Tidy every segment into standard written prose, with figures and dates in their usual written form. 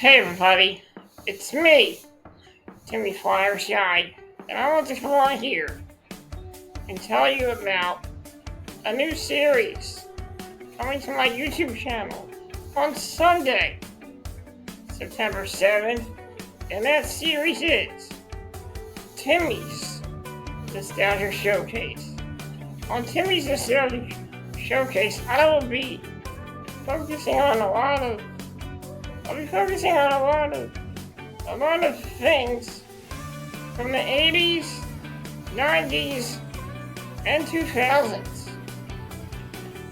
Hey everybody, it's me, Timmy Flyersguy, and I want to come on here and tell you about a new series coming to my YouTube channel on Sunday, September 7th, and that series is Timmy's Nostalgia Showcase. On Timmy's Nostalgia Showcase, I'll be focusing on a lot of things from the 80s, 90s, and 2000s.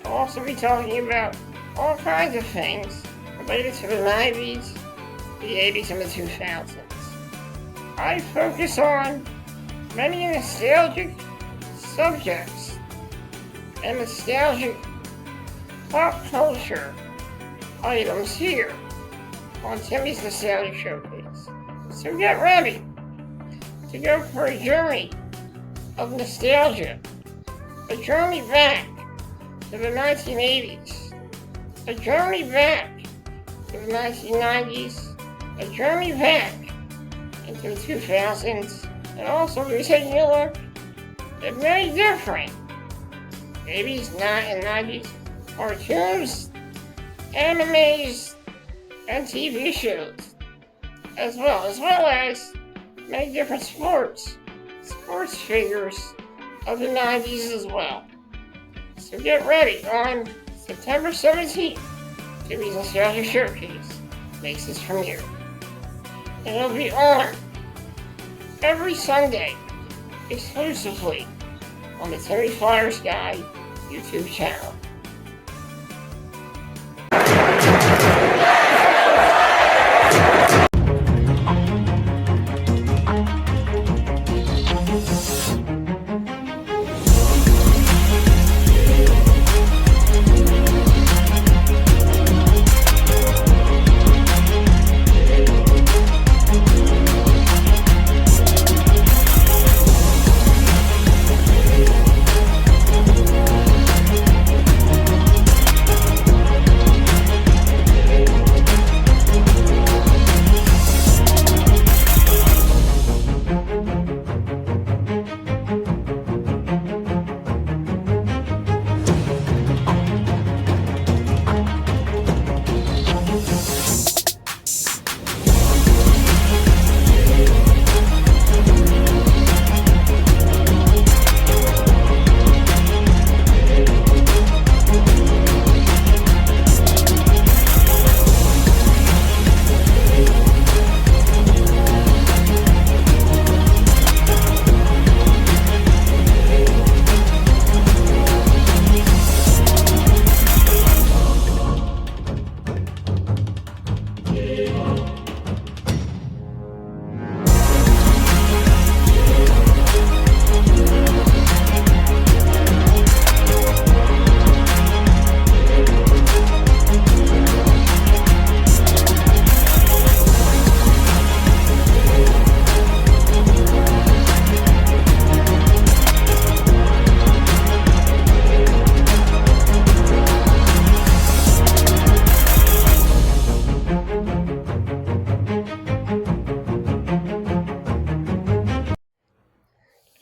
I'll also be talking about all kinds of things related to the 90s, the 80s, and the 2000s. I focus on many nostalgic subjects and nostalgic pop culture items here on Timmy's Nostalgia Showcase. So get ready to go for a journey of nostalgia, a journey back to the 1980s, a journey back to the 1990s, a journey back into the 2000s, and also be taking a look at many different 80s and 90s cartoons, animes, and TV shows, as well as many different sports figures of the 90s as well. So get ready on September 17th, Timmy's Nostalgia Showcase makes its premiere. And it'll be on every Sunday, exclusively on the Timmy Flyersguy YouTube channel.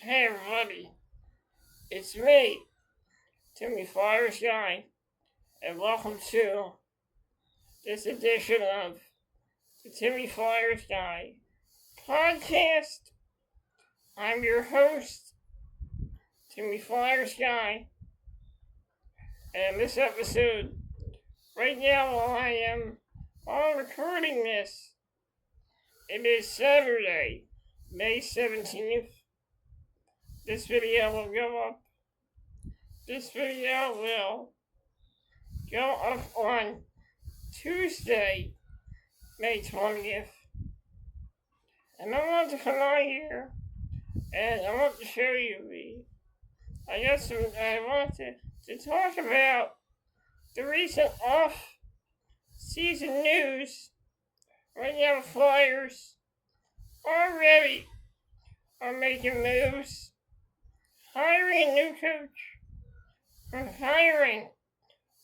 Hey everybody, it's me, Timmy Flyersguy, and welcome to this edition of the Timmy Flyersguy podcast. I'm your host, Timmy Flyersguy, and this episode, right now while I'm recording this, it is Saturday, May 17th. This video will go up on Tuesday, May 20th. And I want to come on here and I want to show you I want to talk about the recent off-season news. Right now, the Flyers already are making moves, hiring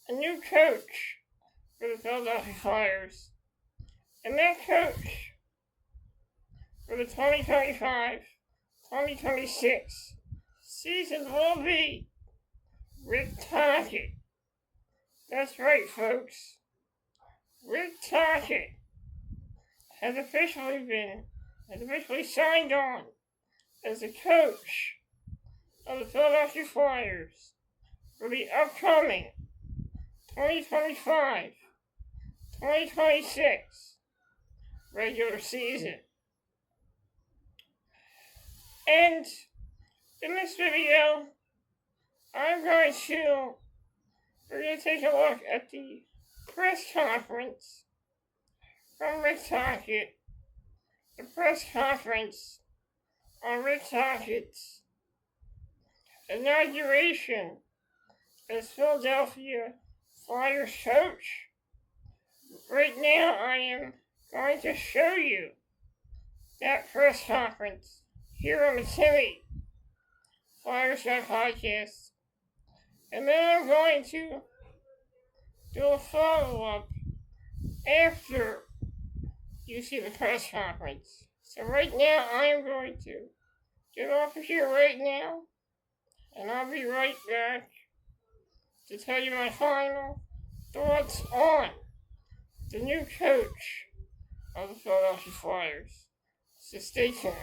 a new coach for the Philadelphia Flyers, And that coach for the 2025-2026 season will be Rick Tockett. That's right, folks. Rick Tockett has officially signed on as the coach of the Philadelphia Flyers for the upcoming 2025-2026 regular season. And in this video, we're going to take a look at the press conference from Rick Tockett, the press conference on Rick Tockett's inauguration as Philadelphia Flyers coach. Right now, I am going to show you that press conference here on the Timmy Flyersguy podcast. And then I'm going to do a follow-up after you see the press conference. So right now, I am going to get off of here right now, and I'll be right back to tell you my final thoughts on the new coach of the Philadelphia Flyers. So stay tuned.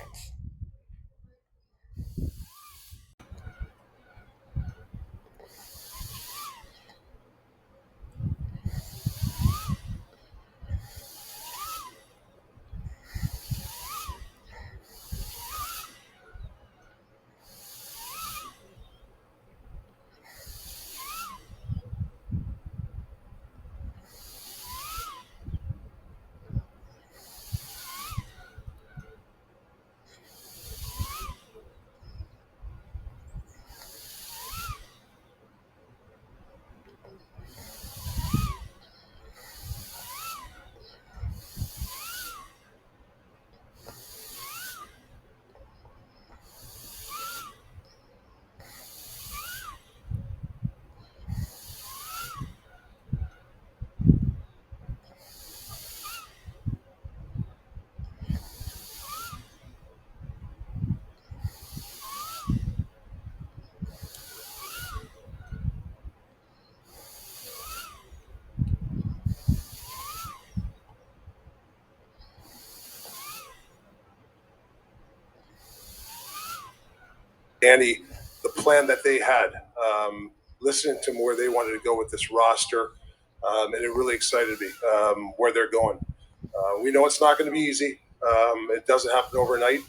Danny, the plan that they had, listening to where they wanted to go with this roster, and it really excited me where they're going. We know it's not going to be easy. It doesn't happen overnight,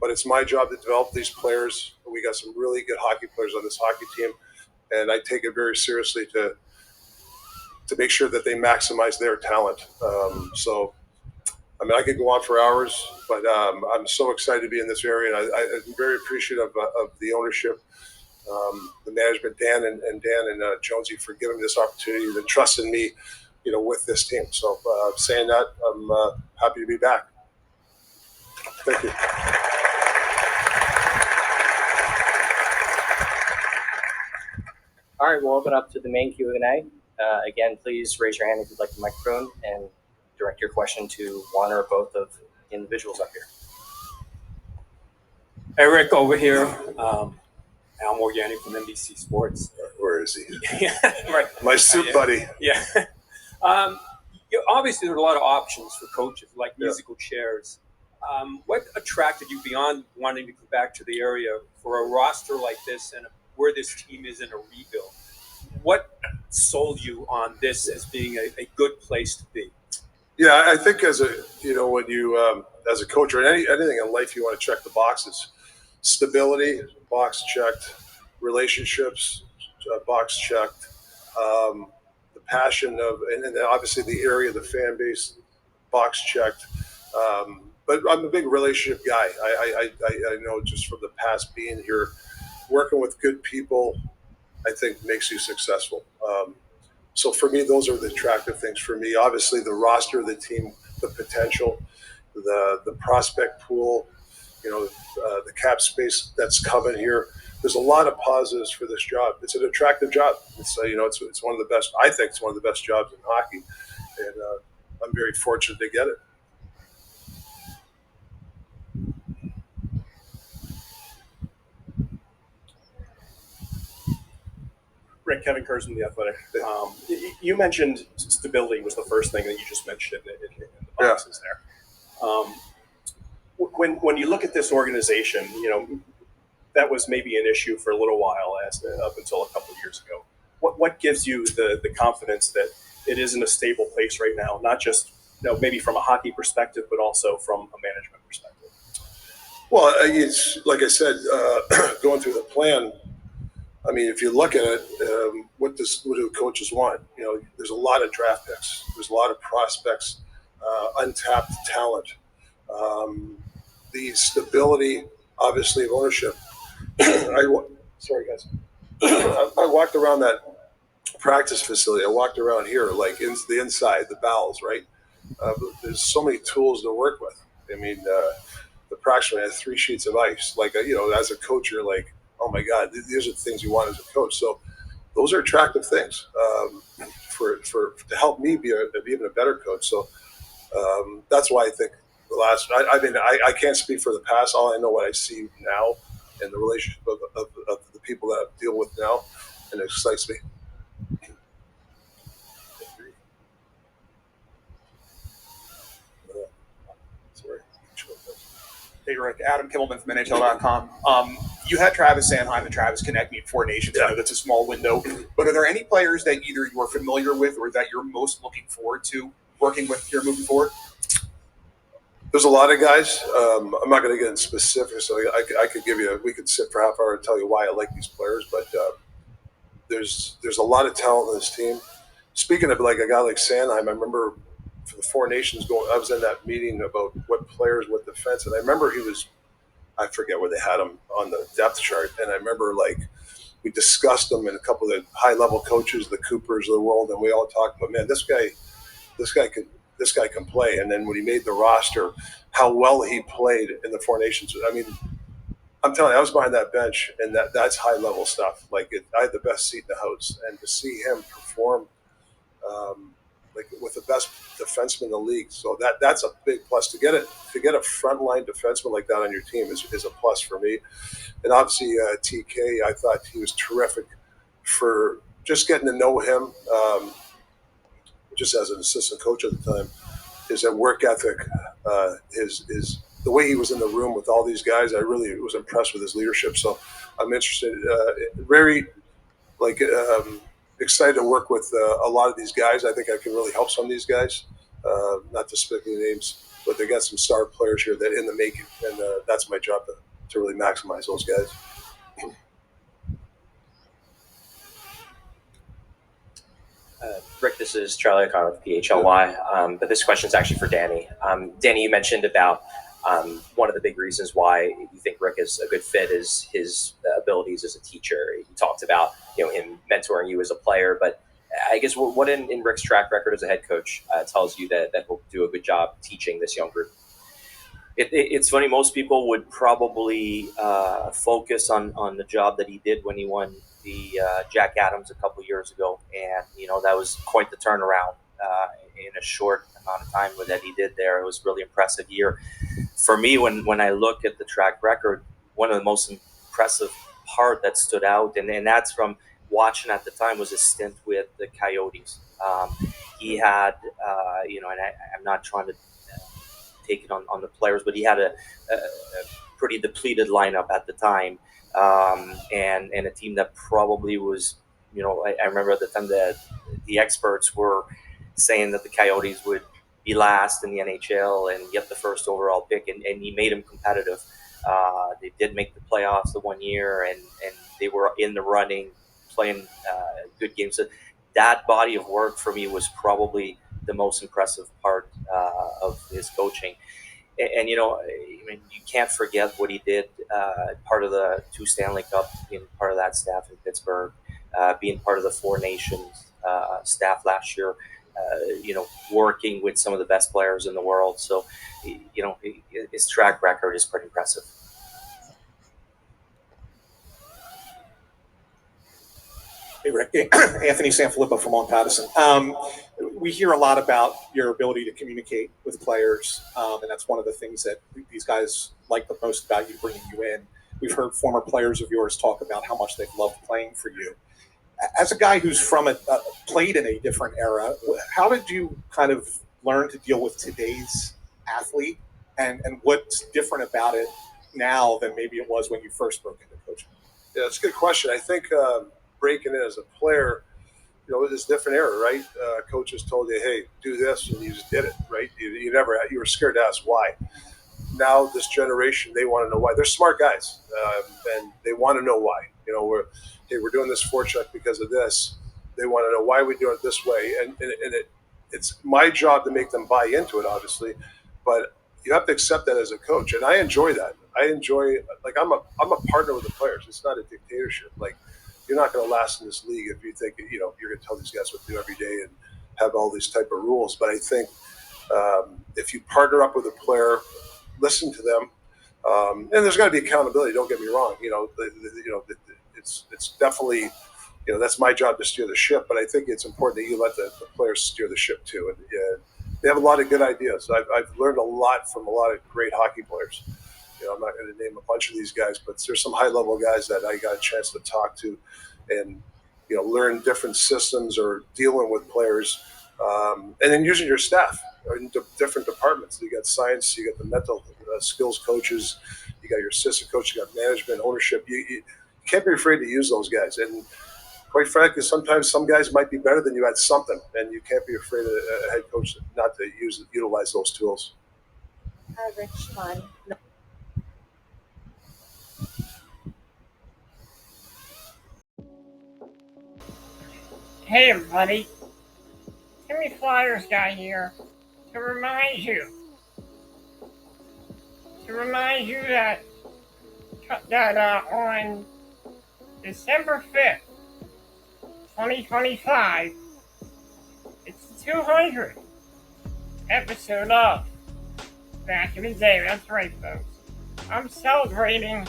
but it's my job to develop these players. We got some really good hockey players on this hockey team, and I take it very seriously to make sure that they maximize their talent. I could go on for hours, but I'm so excited to be in this area, and I'm very appreciative of the ownership, the management, Dan and Jonesy, for giving me this opportunity and trusting me, with this team. So saying that, I'm happy to be back. Thank you. All right, we'll open up to the main Q&A. Again, please raise your hand if you'd like the microphone and direct your question to one or both of the individuals up here. Eric over here, Al Morgani from NBC Sports. Where is he? Yeah, right. My suit buddy. Yeah. Obviously, there are a lot of options for coaches, like musical chairs. What attracted you beyond wanting to go back to the area for a roster like this and where this team is in a rebuild? What sold you on this as being a good place to be? Yeah, I think when you as a coach or anything in life, you want to check the boxes. Stability, box checked. Relationships, box checked. The passion of, and then obviously the area, the fan base, box checked. But I'm a big relationship guy. I know just from the past being here, working with good people, I think makes you successful. So for me, those are the attractive things for me. Obviously, the roster of the team, the potential, the prospect pool, the cap space that's coming here. There's a lot of positives for this job. It's an attractive job. It's it's one of the best. I think it's one of the best jobs in hockey, and I'm very fortunate to get it. Rick, Kevin Kurzman, The Athletic. You mentioned stability was the first thing that you just mentioned in the boxes there. When you look at this organization, that was maybe an issue for a little while, up until a couple of years ago. What gives you the confidence that it is in a stable place right now, not just maybe from a hockey perspective, but also from a management perspective? Well, it's like I said, going through the plan. I mean, if you look at it, what do coaches want? There's a lot of draft picks. There's a lot of prospects, untapped talent. The stability, obviously, of ownership. Sorry, guys. I walked around that practice facility. I walked around here, like the inside, the bowels, right? There's so many tools to work with. I mean, the practice room had 3 sheets of ice. Like, as a coach, you're like, oh my God, these are the things you want as a coach. So those are attractive things for to help me be even a better coach. So that's why I think I can't speak for the past. All I know what I see now and the relationship of the people that I deal with now, and it excites me. Hey, Rick. Adam Kimmelman from NHL.com. You had Travis Sanheim and Travis Connect meet Four Nations. I know that's a small window. But are there any players that either you are familiar with or that you're most looking forward to working with here moving forward? There's a lot of guys. I'm not going to get into specifics. So I could give you. We could sit for half hour and tell you why I like these players. But there's a lot of talent in this team. Speaking of like a guy like Sanheim, I remember for the Four Nations I was in that meeting about what players, what defense, and I remember I forget where they had him on the depth chart, and I remember we discussed him and a couple of the high level coaches, the Coopers of the world, and we all talked about, man, this guy can play. And then when he made the roster, how well he played in the Four Nations. I mean, I'm telling you, I was behind that bench, and that's high level stuff. I had the best seat in the house, and to see him perform with the best defenseman in the league, so that's a big plus. To get a frontline defenseman like that on your team is a plus for me. And obviously TK, I thought he was terrific for just getting to know him, just as an assistant coach at the time. His work ethic, his the way he was in the room with all these guys, I really was impressed with his leadership. So I'm interested, very excited to work with a lot of these guys. I think I can really help some of these guys. Not to speak any names, but they got some star players here that in the making, and that's my job to really maximize those guys. Rick, this is Charlie O'Connor with PHLY, but this question is actually for Danny. Danny, you mentioned about one of the big reasons why you think Rick is a good fit is his abilities as a teacher. You talked about him mentoring you as a player, but I guess what in Rick's track record as a head coach tells you that he'll do a good job teaching this young group? It's funny, most people would probably focus on the job that he did when he won the Jack Adams a couple years ago, and that was quite the turnaround in a short amount of time that he did there. It was a really impressive year. For me, when I look at the track record, one of the most impressive part that stood out, and that's from watching at the time, was his stint with the Coyotes. He had, and I'm not trying to take it on the players, but he had a pretty depleted lineup at the time, and a team that probably was, I remember at the time that the experts were saying that the Coyotes would be last in the NHL and get the first overall pick, and he made them competitive. They did make the playoffs the one year, and they were in the running, playing good games. So that body of work for me was probably the most impressive part of his coaching. And you can't forget what he did, part of the 2 Stanley Cup, being part of that staff in Pittsburgh, being part of the Four Nations staff last year, working with some of the best players in the world. So, his track record is pretty impressive. Hey, Rick. Anthony Sanfilippo from Long Patterson. We hear a lot about your ability to communicate with players, and that's one of the things that these guys like the most about you, bringing you in. We've heard former players of yours talk about how much they've loved playing for you. As a guy who's played in a different era, how did you kind of learn to deal with today's athlete, and what's different about it now than maybe it was when you first broke into coaching? Yeah, that's a good question. I think breaking in as a player, with this different era, right? Coaches told you, hey, do this, and you just did it, right? You were scared to ask why. Now this generation, they want to know why. They're smart guys, and they want to know why. We're doing this forecheck because of this. They want to know why we do it this way, and it's my job to make them buy into it, obviously, but you have to accept that as a coach, and I enjoy that. I enjoy, like, I'm a partner with the players. It's not a dictatorship. Like, you're not going to last in this league if you think you're going to tell these guys what to do every day and have all these type of rules. But I think if you partner up with a player, listen to them, and there's got to be accountability. Don't get me wrong. It's definitely, that's my job to steer the ship. But I think it's important that you let the players steer the ship too. And they have a lot of good ideas. I've learned a lot from a lot of great hockey players. I'm not going to name a bunch of these guys, but there's some high-level guys that I got a chance to talk to and, learn different systems or dealing with players, and then using your staff in different departments. You got science, you got the mental skills coaches, you got your assistant coach, you got management, ownership. You can't be afraid to use those guys. And quite frankly, sometimes some guys might be better than you at something, and you can't be afraid of a head coach not to utilize those tools. Rich Fun. Hey everybody, Timmy Flyersguy here to remind you that on December 5th, 2025, it's the 200th episode of Back in the Day. That's right, folks. I'm celebrating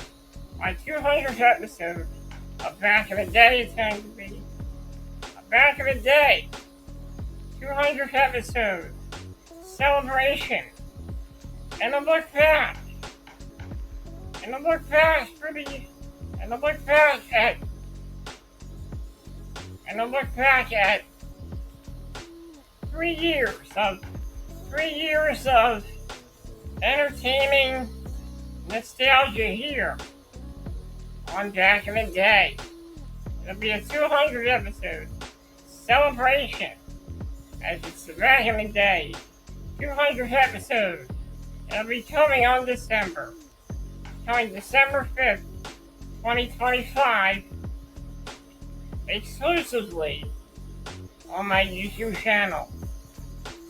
my 200th episode of Back in the Day. It's going to be Back in the Day, 200th episode, celebration, and a look back, at 3 years of entertaining nostalgia here on Back in the Day. It'll be a 200th episode celebration, as it's the Back in the Day 200th episode. It'll be coming on December 5th, 2025, exclusively on my YouTube channel.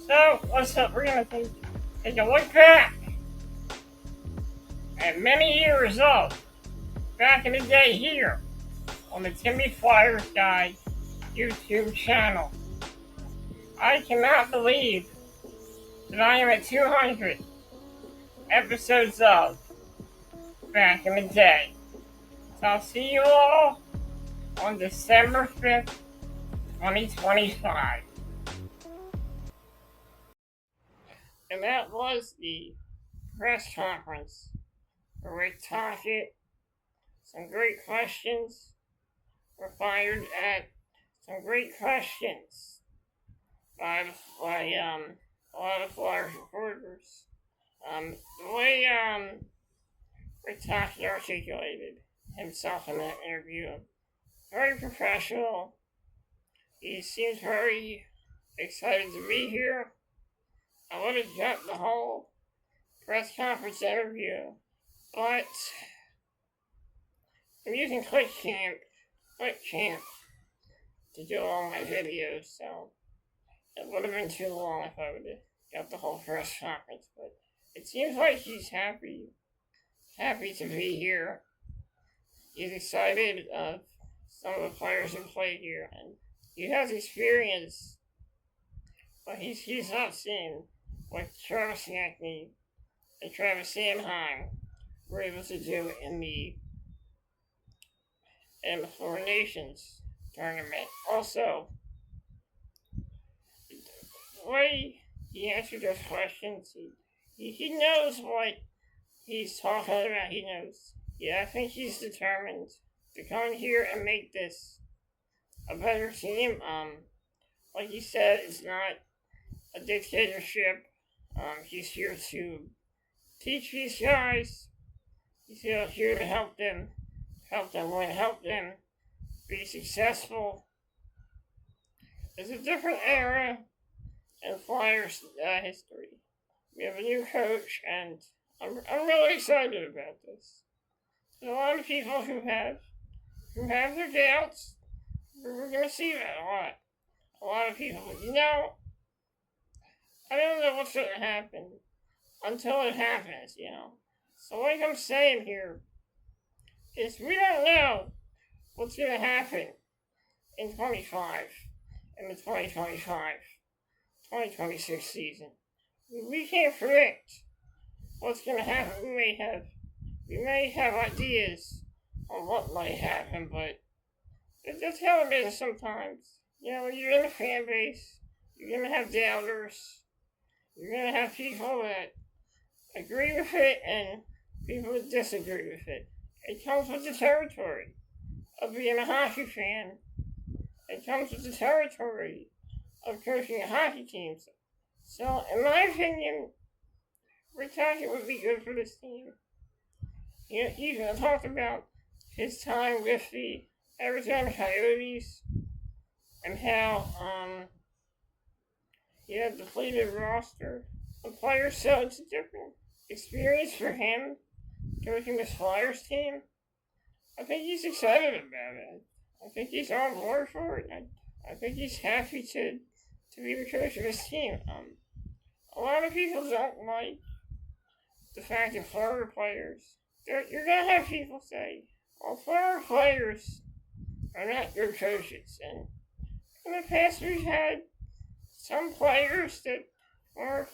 So, we're going to take a look back at many years of Back in the Day here on the Timmy Flyersguy YouTube channel. I cannot believe that I am at 200 episodes of Back in the Day. So I'll see you all on December 5th, 2025. And that was the press conference where Rick Tocchet. Some great questions were fired at. Some great questions by a lot of Flyers reporters. The way Rick Tocchet articulated himself in that interview, very professional. He seems very excited to be here. I would have jumped the whole press conference interview, but I'm using ClickChamp to do all my videos, so it would have been too long if I would have got the whole press conference. But it seems like he's happy to be here. He's excited of some of the players who played here, and he has experience. But he's not seen what Travis Yankney and Travis Sanheim were able to do in the Four Nations tournament. Also, the way he answered those questions, he knows what he's talking about. He knows. Yeah, I think he's determined to come here and make this a better team. Like he said, it's not a dictatorship. He's here to teach these guys. He's here to help them win, help them be successful. It's a different era in Flyers history. We have a new coach, and I'm really excited about this. There's a lot of people who have their doubts. We're going to see that a lot. A lot of people, I don't know what's going to happen until it happens, So like I'm saying here is we don't know what's going to happen in 25, in the 2026 season. We can't predict what's going to happen. We may have ideas on what might happen, but it's how it is sometimes. When you're in a fan base, you're going to have doubters. You're going to have people that agree with it and people that disagree with it. It comes with the territory of being a hockey fan. It comes with the territory of coaching a hockey team. So, in my opinion, Rick Tocchet would be good for this team. He's going to talk about his time with the Arizona Coyotes and how he had a depleted roster of players, so it's a different experience for him coaching this Flyers team. I think he's excited about it. I think he's on board for it. I think he's happy to be the coach of this team. A lot of people don't like the fact that Florida players, you're going to have people say, well, Florida players are not good coaches. And in the past, we've had some players that weren't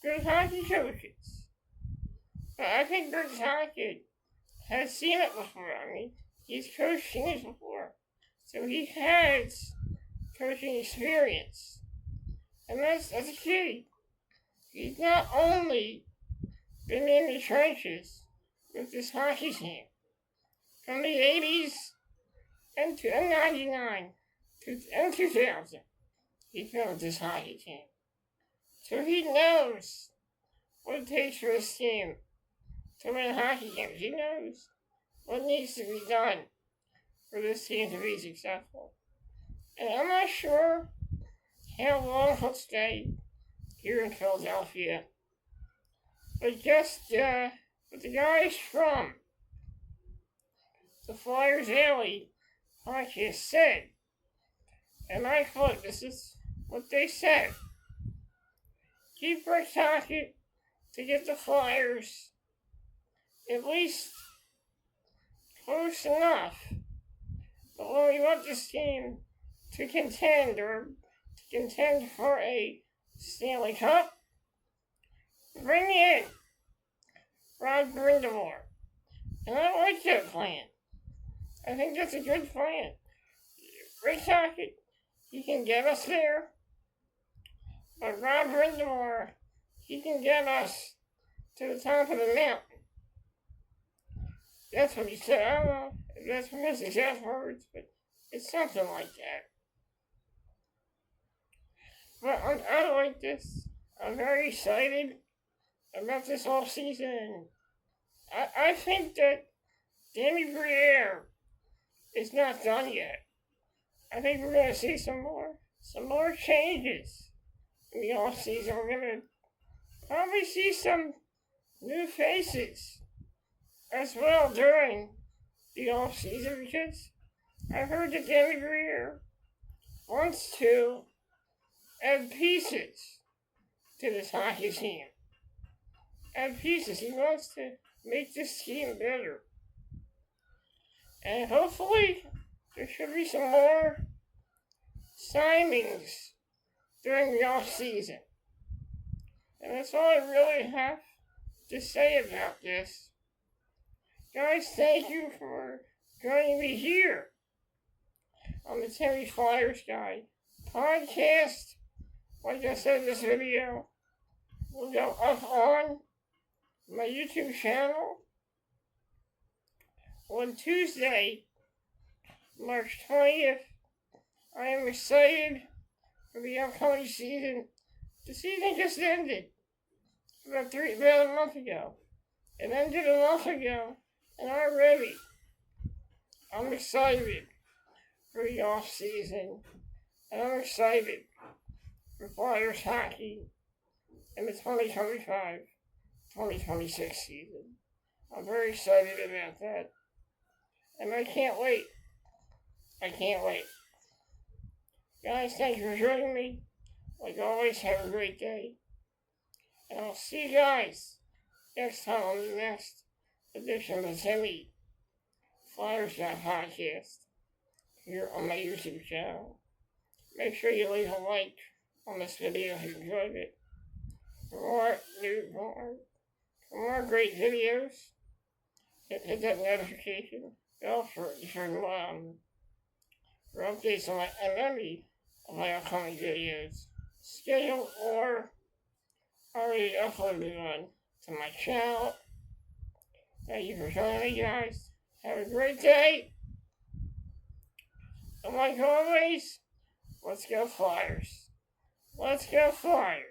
good hockey coaches. But I think Rick Tocchet has seen it before. I mean, he's coached teams before. So he has coaching experience. And that's a key. He's not only been in the trenches with this hockey team from the 80s and 99 and 2000. He's been with this hockey team. So he knows what it takes for this team to win hockey games. He knows what needs to be done for this team to be successful. And I'm not sure how long he'll stay here in Philadelphia. But just what the guys from the Flyers Alley podcast said, and I thought this is what they said. Keep Rick Tocchet to get the Flyers at least close enough. But when we want this team to contend for a Stanley Cup, bring in Rod Brindamore. And I like that plan. I think that's a good plan. Rick Tocchet, he can get us there. But Rod Brindamore, he can get us to the top of the mountain. That's what he said. I don't know if that's from his exact words, but it's something like that. But I like this. I'm very excited about this whole season. I think that Danny Briere is not done yet. I think we're going to see some more changes in the off season. We're going to probably see some new faces as well during the off season, because I heard that Danny Briere wants to add pieces to this hockey team. Add pieces. He wants to make this team better. And hopefully there should be some more signings during the off season. And that's all I really have to say about this. Guys, thank you for joining me here on the Timmy Flyersguy podcast. Like I said in this video, will go up on my YouTube channel on Tuesday, March 20th. I am excited for the upcoming season. The season just ended about a month ago. It ended a month ago, and already I'm excited for the off season, and I'm excited for Flyers hockey in the 2025-2026 season. I'm very excited about that, and I can't wait. Guys, thank you for joining me. Like always, have a great day, and I'll see you guys next time on the next edition of the Timmy Flyersguy podcast here on my YouTube channel. Make sure you leave a like on this video if you enjoyed it. For more great videos, hit that notification bell for updates on any of my upcoming videos, scheduled or already uploaded on to my channel. Thank you for joining me, guys. Have a great day. And like always, let's go Flyers. Let's go Flyers.